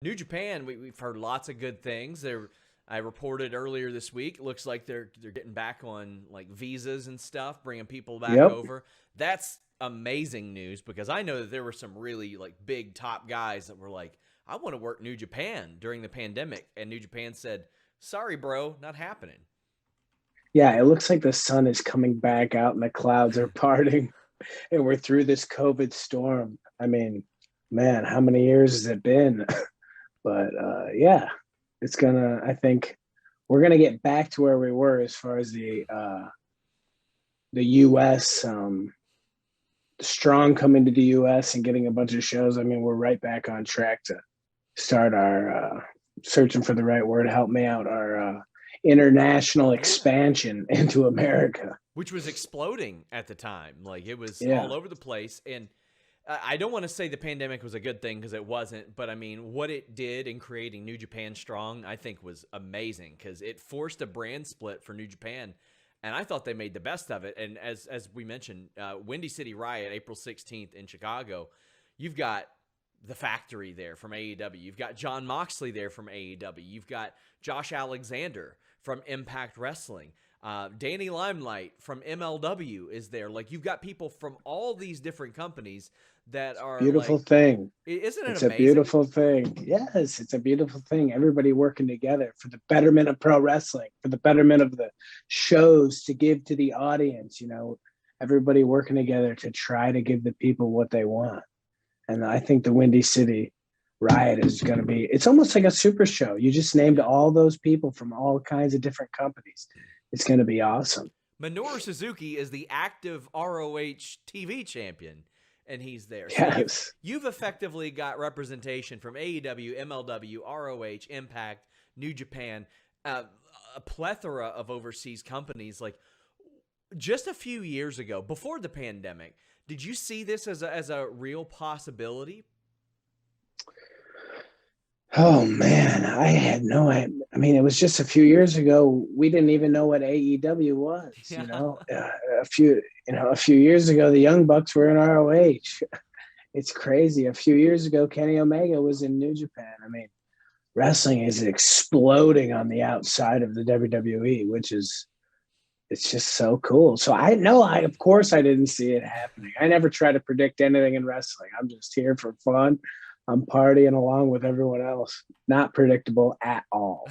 New Japan, we've heard lots of good things. I reported earlier this week. It looks like they're getting back on like visas and stuff, bringing people back Yep. over. That's amazing news because I know that there were some really like big top guys that were like, I want to work New Japan during the pandemic, and New Japan said, "Sorry, bro, not happening." Yeah, it looks like the sun is coming back out and the clouds are parting and we're through this COVID storm. I mean, man, how many years has it been? But yeah, I think we're gonna get back to where we were as far as the US strong coming to the US and getting a bunch of shows. I mean, we're right back on track to start our searching for the right word, help me out, our international Yeah. expansion into America. Which was exploding at the time. Like it was Yeah. all over the place. And I don't want to say the pandemic was a good thing because it wasn't, but I mean, what it did in creating New Japan strong, I think was amazing because it forced a brand split for New Japan. And I thought they made the best of it. And as we mentioned, Windy City Riot, April 16th in Chicago, you've got the factory there from AEW. You've got John Moxley there from AEW. You've got Josh Alexander from Impact Wrestling. Danny Limelight from MLW is there. Like you've got people from all these different companies that are Beautiful like, thing. isn't it It's a amazing? beautiful thing. Yes, it's a beautiful thing. Everybody working together for the betterment of pro wrestling, for the betterment of the shows to give to the audience, everybody working together to try to give the people what they want. And I think the Windy City Riot is going to be, it's almost like a super show. You just named Yeah. all those people from all kinds of different companies. It's going to be awesome. Minoru Suzuki is the active ROH TV champion, and he's there. So Yes. you've effectively got representation from AEW, MLW, ROH, Impact, New Japan, a plethora of overseas companies. Like just a few years ago, before the pandemic, did you see this as a real possibility? Oh man, I had no idea. I mean, it was just a few years ago. We didn't even know what AEW was. Yeah. A few years ago, the Young Bucks were in ROH. It's crazy. A few years ago, Kenny Omega was in New Japan. I mean, wrestling is exploding on the outside of the WWE, it's just so cool. So of course I didn't see it happening. I never try to predict anything in wrestling. I'm just here for fun. I'm partying along with everyone else. Not predictable at all.